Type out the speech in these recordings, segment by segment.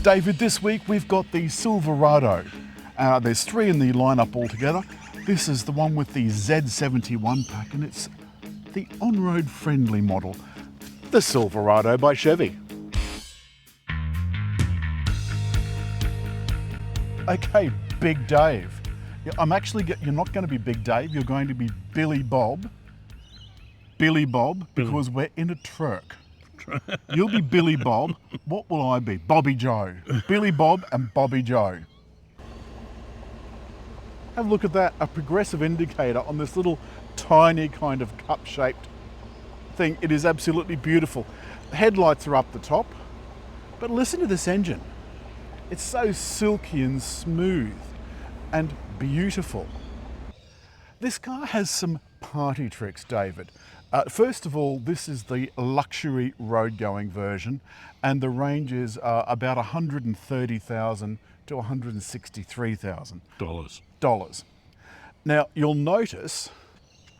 David, this week we've got the Silverado. There's three in the lineup altogether. This is the one with the Z71 pack, and it's the on-road friendly model, the Silverado by Chevy. Okay, Big Dave. Yeah, you're not going to be Big Dave, you're going to be Billy Bob. Billy Bob, because we're in a truck. You'll be Billy Bob. What will I be? Bobby Joe. Billy Bob and Bobby Joe. Have a look at that, a progressive indicator on this little tiny kind of cup-shaped thing. It is absolutely beautiful. The headlights are up the top, but listen to this engine. It's so silky and smooth and beautiful. This car has some party tricks, David. First of all, this is the luxury road-going version, and the range is about $130,000 to $163,000. Now, you'll notice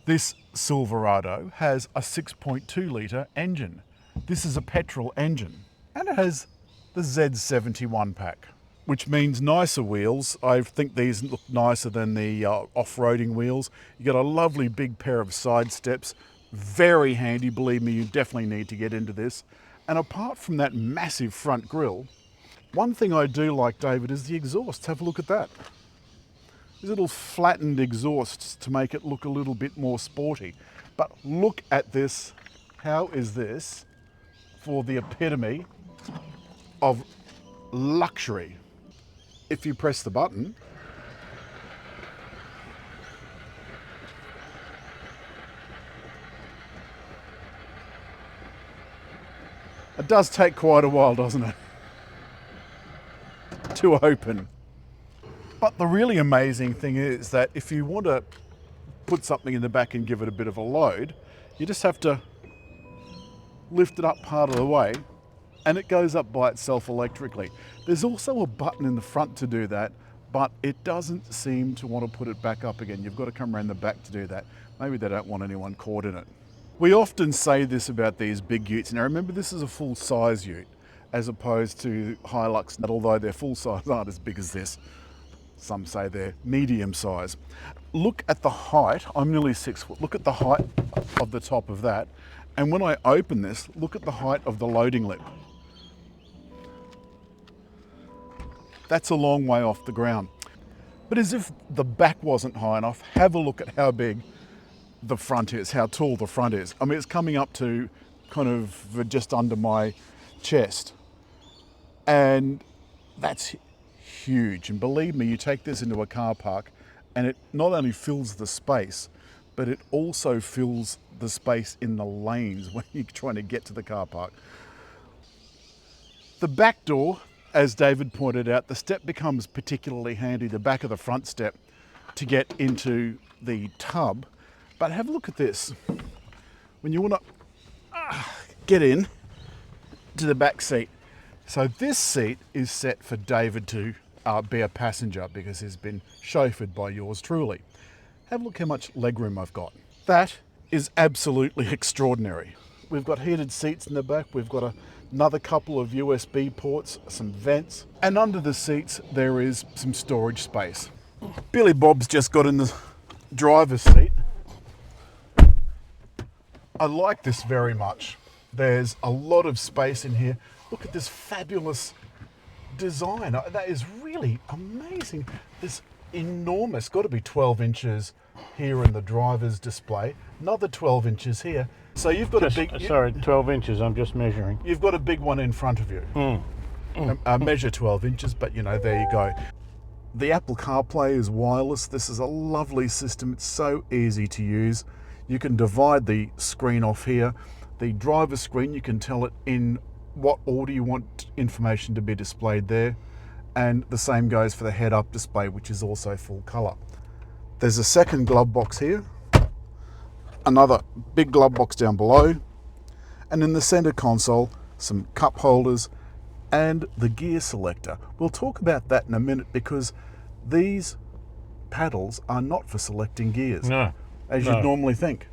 this Silverado has a 6.2 litre engine. This is a petrol engine, and it has the Z71 pack, which means nicer wheels. I think these look nicer than the off-roading wheels. You got a lovely big pair of side steps. Very handy, believe me, you definitely need to get into this. And apart from that massive front grille, one thing I do like, David, is the exhausts. Have a look at that. These little flattened exhausts to make it look a little bit more sporty. But look at this. How is this for the epitome of luxury? If you press the button, it does take quite a while, doesn't it, to open. But the really amazing thing is that if you want to put something in the back and give it a bit of a load, you just have to lift it up part of the way and it goes up by itself electrically. There's also a button in the front to do that, but it doesn't seem to want to put it back up again. You've got to come around the back to do that. Maybe they don't want anyone caught in it. We often say this about these big utes. Now remember, this is a full-size ute as opposed to Hilux, although their full-size aren't as big as this. Some say they're medium size. Look at the height. I'm nearly 6 foot. Look at the height of the top of that. And when I open this, look at the height of the loading lip. That's a long way off the ground. But as if the back wasn't high enough, have a look at how big the front is, how tall the front is. I mean, it's coming up to kind of just under my chest. And that's huge. And believe me, you take this into a car park and it not only fills the space, but it also fills the space in the lanes when you're trying to get to the car park. The back door, as David pointed out, the step becomes particularly handy, the back of the front step, to get into the tub. But have a look at this. When you want to get in to the back seat. So this seat is set for David to be a passenger because he's been chauffeured by yours truly. Have a look how much legroom I've got. That is absolutely extraordinary. We've got heated seats in the back. We've got another couple of USB ports, some vents, and under the seats there is some storage space. Billy Bob's just got in the driver's seat. I like this very much. There's a lot of space in here. Look at this fabulous design. That is really amazing. This enormous, got to be 12 inches here in the driver's display. Another 12 inches here. So you've got 12 inches, I'm just measuring. You've got a big one in front of you. Measure 12 inches, but you know, there you go. The Apple CarPlay is wireless. This is a lovely system. It's so easy to use. You can divide the screen off here. The driver screen, you can tell it in what order you want information to be displayed there. And the same goes for the head-up display, which is also full color. There's a second glove box here. Another big glove box down below. And in the center console, some cup holders and the gear selector. We'll talk about that in a minute because these paddles are not for selecting gears. No. As you'd normally think.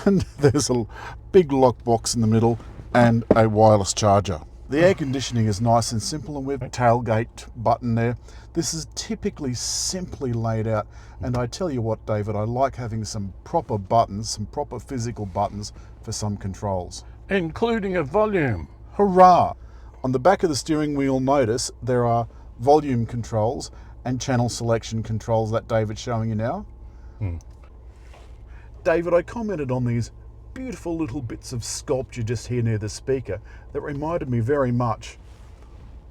And there's a big lock box in the middle and a wireless charger. The air conditioning is nice and simple, and we've tailgate button there. This is typically simply laid out, and I tell you what, David, I like having some proper buttons, some proper physical buttons for some controls. Including a volume. Hurrah! On the back of the steering wheel, notice there are volume controls and channel selection controls that David's showing you now. David, I commented on these beautiful little bits of sculpture just here near the speaker that reminded me very much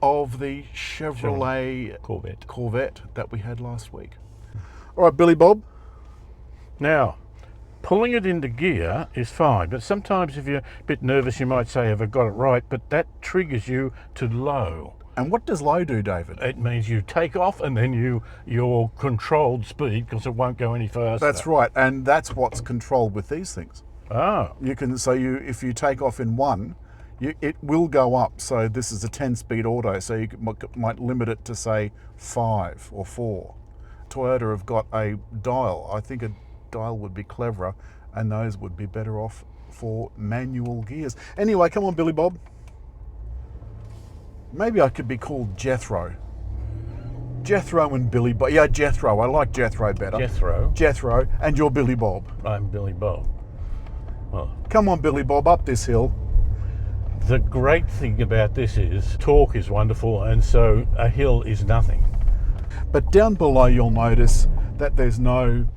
of the Chevrolet Corvette that we had last week. All right, Billy Bob. Now, pulling it into gear is fine, but sometimes if you're a bit nervous, you might say, have I got it right? But that triggers you to low. And what does low do, David? It means you take off and then you're controlled speed because it won't go any faster. That's right, and that's what's controlled with these things. Oh. You can, so if you take off in one, it will go up. So this is a 10-speed auto, so you might limit it to say 5 or 4. Toyota have got a dial. I think a dial would be cleverer, and those would be better off for manual gears. Anyway, come on, Billy Bob. Maybe I could be called Jethro. Jethro and Billy Bob. Yeah, Jethro. I like Jethro better. Jethro, and you're Billy Bob. I'm Billy Bob. Well, come on, Billy Bob, up this hill. The great thing about this is torque is wonderful, and so a hill is nothing. But down below you'll notice that there's no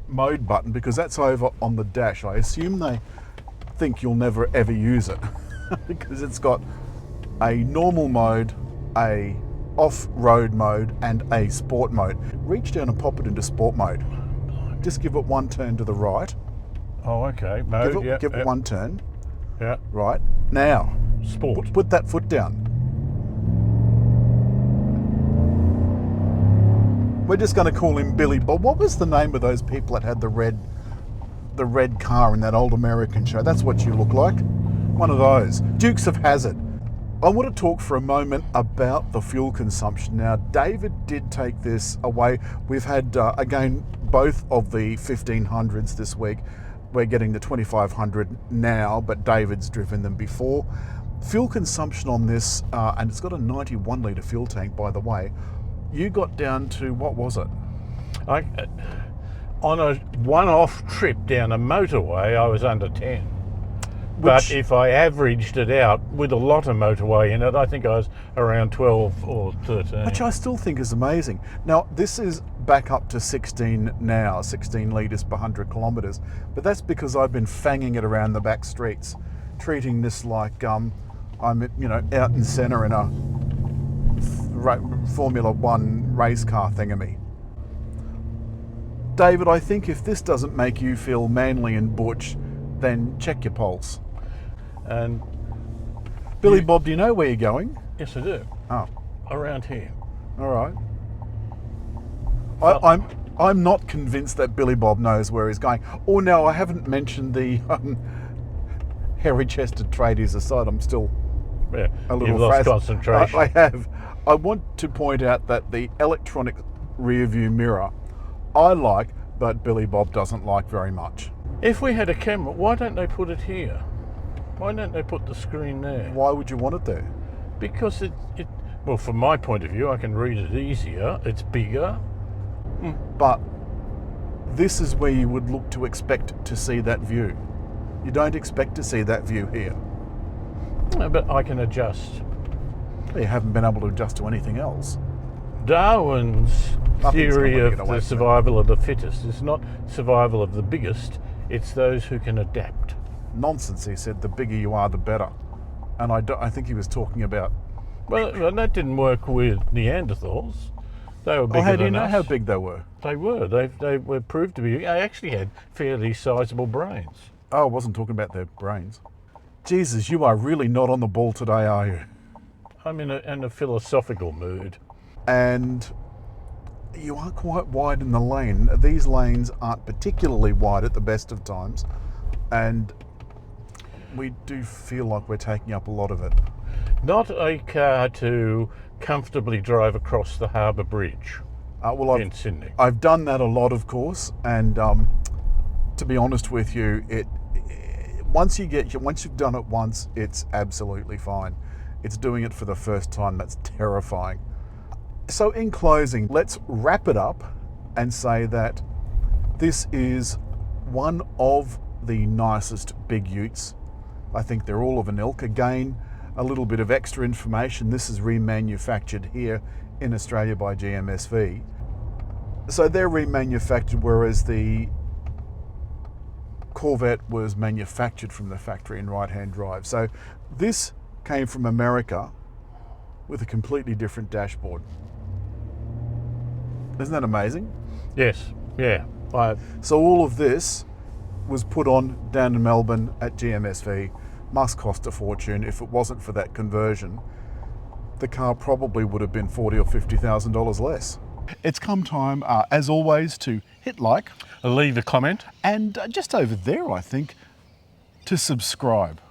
mode button because that's over on the dash. I assume they think you'll never ever use it because it's got a normal mode, a off-road mode, and a sport mode. Reach down and pop it into sport mode. Just give it one turn to the right. Oh, okay. Mode, give it one turn. Yeah. Right. Now, sport. Put that foot down. We're just going to call him Billy Bob. What was the name of those people that had the red car in that old American show? That's what you look like. One of those. Dukes of Hazzard. I want to talk for a moment about the fuel consumption. Now, David did take this away. We've had, again, both of the 1500s this week. We're getting the 2500 now, but David's driven them before. Fuel consumption on this, and it's got a 91 litre fuel tank, by the way. You got down to, what was it? On a one-off trip down a motorway, I was under 10. But if I averaged it out with a lot of motorway in it, I think I was around 12 or 13. Which I still think is amazing. Now, this is back up to 16 now, 16 litres per 100 kilometres. But that's because I've been fanging it around the back streets, treating this like I'm, out in centre in a Formula One race car thingamy. David, I think if this doesn't make you feel manly and butch, then check your pulse. And Billy Bob, do you know where you're going? Yes, I do. Oh, around here. All right. I'm not convinced that Billy Bob knows where he's going. Oh no, I haven't mentioned the hairy-chested tradies aside. I'm still a little You've lost concentration. I have. I want to point out that the electronic rear view mirror I like, but Billy Bob doesn't like very much. If we had a camera, why don't they put it here? Why don't they put the screen there? Why would you want it there? Because well, from my point of view, I can read it easier. It's bigger. But this is where you would look to expect to see that view. You don't expect to see that view here. No, but I can adjust. You haven't been able to adjust to anything else. Darwin's theory of the survival of the fittest is not survival of the biggest, it's those who can adapt. Nonsense, he said, the bigger you are, the better. And I think he was talking about... Well, that didn't work with Neanderthals. They were bigger than us. How do you know how big they were? They were. They were proved to be. They actually had fairly sizable brains. Oh, I wasn't talking about their brains. Jesus, you are really not on the ball today, are you? I'm in a philosophical mood. And you aren't quite wide in the lane. These lanes aren't particularly wide at the best of times. And we do feel like we're taking up a lot of it. Not a car to comfortably drive across the Harbour Bridge in Sydney. I've done that a lot, of course, and to be honest with you, once you've done it once, it's absolutely fine. It's doing it for the first time. That's terrifying. So in closing, let's wrap it up and say that this is one of the nicest big utes. I think they're all of an ilk. Again, a little bit of extra information. This is remanufactured here in Australia by GMSV. So they're remanufactured, whereas the Corvette was manufactured from the factory in right-hand drive. So this came from America with a completely different dashboard. Isn't that amazing? Yes, yeah. So all of this was put on down in Melbourne at GMSV. Must cost a fortune. If it wasn't for that conversion, the car probably would have been $40,000 or $50,000 less. It's come time, as always, to hit like. Leave a comment. And just over there, I think, to subscribe.